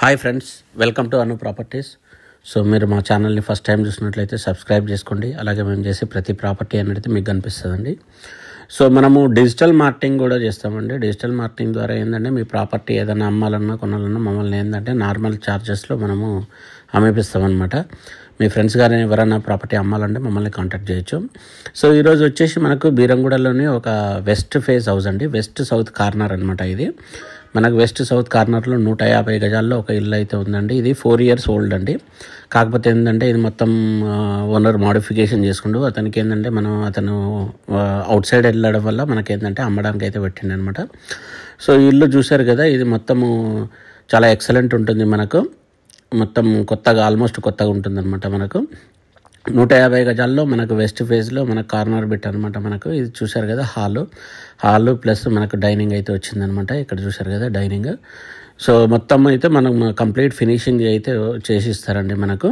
Hi friends, welcome to Anu properties. So మీరు మా ఛానల్ని ఫస్ట్ టైం చూసినట్లయితే సబ్స్క్రైబ్ చేసుకోండి. అలాగే మేము చేసే ప్రతి ప్రాపర్టీ అనేది మీకు కనిపిస్తుందండి. సో మనము డిజిటల్ మార్కెటింగ్ కూడా చేస్తామండి. డిజిటల్ మార్కెటింగ్ ద్వారా ఏంటంటే మీ ప్రాపర్టీ ఏదైనా అమ్మాలన్నా కొనాలన్నా మమ్మల్ని ఏంటంటే నార్మల్ ఛార్జెస్లో మనము అమ్మేపిస్తామన్నమాట. మీ ఫ్రెండ్స్ కానీ ఎవరైనా ప్రాపర్టీ అమ్మాలంటే మమ్మల్ని కాంటాక్ట్ చేయొచ్చు. సో ఈరోజు వచ్చేసి మనకు బీరంగూడలోని ఒక వెస్ట్ ఫేస్ హౌస్ అండి, వెస్ట్ సౌత్ కార్నర్ అనమాట. ఇది మనకు వెస్ట్ సౌత్ కార్నర్లో 150 గజాల్లో ఒక ఇల్లు అయితే ఉందండి. ఇది 4 years ఓల్డ్ అండి. కాకపోతే ఏంటంటే ఇది మొత్తం ఓనర్ మోడిఫికేషన్ చేసుకుంటూ అతనికి ఏంటంటే అతను అవుట్ సైడ్ వెళ్ళడం వల్ల మనకేంటంటే అమ్మడానికి అయితే పెట్టిండి అనమాట. సో ఈ ఇల్లు చూశారు కదా, ఇది మొత్తము చాలా ఎక్సలెంట్ ఉంటుంది. మనకు మొత్తం కొత్తగా ఆల్మోస్ట్ కొత్తగా ఉంటుందన్నమాట. మనకు 150 గజాల్లో మనకు వెస్ట్ ఫేజ్లో మనకు కార్నర్ బిట్ అనమాట. మనకు ఇది చూశారు కదా, హాలు ప్లస్ మనకు డైనింగ్ అయితే వచ్చిందనమాట. ఇక్కడ చూశారు కదా డైనింగ్. సో మొత్తం అయితే మనం కంప్లీట్ ఫినిషింగ్ అయితే చేసిస్తారండి మనకు.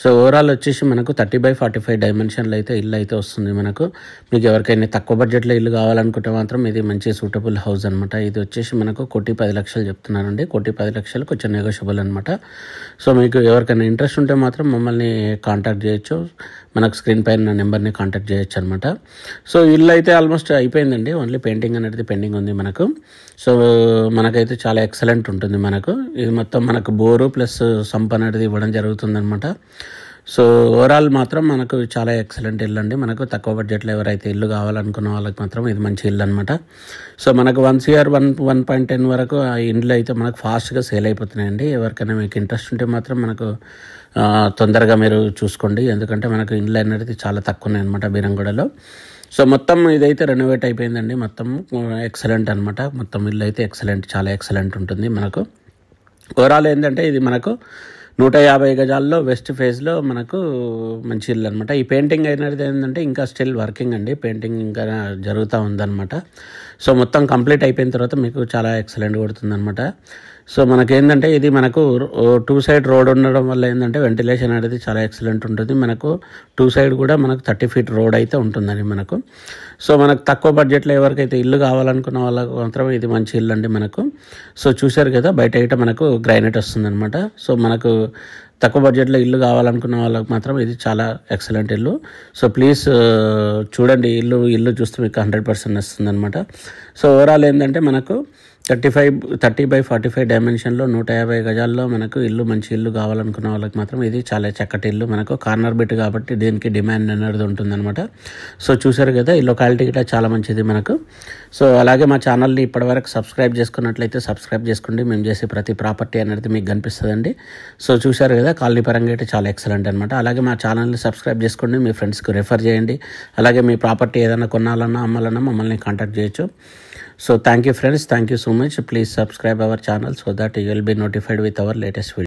సో ఓవరాల్ వచ్చేసి మనకు 30x45 డైమెన్షన్లు అయితే ఇల్లు అయితే వస్తుంది మనకు. మీకు ఎవరికైనా తక్కువ బడ్జెట్లో ఇల్లు కావాలనుకుంటే మాత్రం ఇది మంచి సూటబుల్ హౌస్ అనమాట. ఇది వచ్చేసి మనకు 1,10,00,000 చెప్తున్నారండి. 1,10,00,000 కొంచెం నెగోషియబుల్ అనమాట. సో మీకు ఎవరికైనా ఇంట్రెస్ట్ ఉంటే మాత్రం మమ్మల్ని కాంటాక్ట్ చేయొచ్చు. మనకు స్క్రీన్ పైన నా నెంబర్ని కాంటాక్ట్ చేయొచ్చు అనమాట. సో ఇల్లు అయితే ఆల్మోస్ట్ అయిపోయిందండి, ఓన్లీ పెయింటింగ్ అనేది పెండింగ్ ఉంది మనకు. సో మనకైతే చాలా ఎక్సలెంట్ ఉంటుంది మనకు. ఇది మొత్తం మనకు బోరు ప్లస్ సంప్ అనేది ఇవ్వడం జరుగుతుంది అనమాట. సో ఓవరాల్ మాత్రం మనకు చాలా ఎక్సలెంట్ ఇల్లు అండి. మనకు తక్కువ బడ్జెట్లో ఎవరైతే ఇల్లు కావాలనుకున్న వాళ్ళకి మాత్రం ఇది మంచి ఇల్లు అనమాట. సో మనకు 1 CR 1.10 వరకు ఆ ఇండ్లు అయితే మనకు ఫాస్ట్గా సేల్ అయిపోతున్నాయండి. ఎవరికైనా మీకు ఇంట్రెస్ట్ ఉంటే మాత్రం మనకు తొందరగా మీరు చూసుకోండి. ఎందుకంటే మనకు ఇండ్లు అనేది చాలా తక్కువ ఉన్నాయి అనమాట బీరంగూడలో. సో మొత్తం ఇదైతే రెనోవేట్ అయిపోయిందండి. మొత్తం ఎక్సలెంట్ అనమాట. మొత్తం ఇల్లు అయితే ఎక్సలెంట్, చాలా ఎక్సలెంట్ ఉంటుంది మనకు. ఓవరాల్ ఏంటంటే ఇది మనకు 150 గజాల్లో వెస్ట్ ఫేజ్లో మనకు మంచి ఇల్లు అనమాట. ఈ పెయింటింగ్ అనేది ఏంటంటే ఇంకా స్టిల్ వర్కింగ్ అండి, పెయింటింగ్ ఇంకా జరుగుతూ ఉందన్నమాట. సో మొత్తం కంప్లీట్ అయిపోయిన తర్వాత మీకు చాలా ఎక్సలెంట్ కొడుతుందన్నమాట. సో మనకేంటంటే ఇది మనకు 2 side రోడ్ ఉండడం వల్ల ఏంటంటే వెంటిలేషన్ అనేది చాలా ఎక్సలెంట్ ఉంటుంది. మనకు 2 side కూడా మనకు 30 feet రోడ్ అయితే ఉంటుందండి మనకు. సో మనకు తక్కువ బడ్జెట్లో ఎవరికైతే ఇల్లు కావాలనుకున్న వాళ్ళకు మాత్రం ఇది మంచి ఇల్లు అండి మనకు. సో చూశారు కదా, బయట అయితే మనకు గ్రానైట్ వస్తుందన్నమాట. సో మనకు తక్కువ బడ్జెట్లో ఇల్లు కావాలనుకున్న వాళ్ళకి మాత్రం ఇది చాలా ఎక్సలెంట్ ఇల్లు. సో ప్లీజ్ చూడండి, ఇల్లు చూస్తే మీకు 100% వస్తుంది అనమాట. సో ఓవరాల్ ఏంటంటే మనకు 30x45 డైమెన్షన్లో 150 గజాల్లో మనకు ఇల్లు, మంచి ఇల్లు కావాలనుకున్న వాళ్ళకి మాత్రం ఇది చాలా చక్కటి ఇల్లు. మనకు కార్నర్ బిట్ కాబట్టి దీనికి డిమాండ్ అనేది ఉంటుందన్నమాట. సో చూసారు కదా, ఈ లొకాలిటీ కూడా చాలా మంచిది మనకు. సో అలాగే మా ఛానల్ని ఇప్పటివరకు సబ్స్క్రైబ్ చేసుకున్నట్లయితే సబ్స్క్రైబ్ చేసుకోండి. మేము చేసే ప్రతి ప్రాపర్టీ అనేది మీకు కనిపిస్తుందండి. సో చూసారు కదా, కాలనీ పరంగా అయితే చాలా ఎక్సలెంట్ అనమాట. అలాగే మా ఛానల్ని సబ్స్క్రైబ్ చేసుకోండి, మీ ఫ్రెండ్స్కి రెఫర్ చేయండి. అలాగే మీ ప్రాపర్టీ ఏదైనా కొనాలన్నా అమ్మాలన్నా మమ్మల్ని కాంటాక్ట్ చేయొచ్చు. So thank you friends, thank you so much. Please subscribe our channel so that you will be notified with our latest video.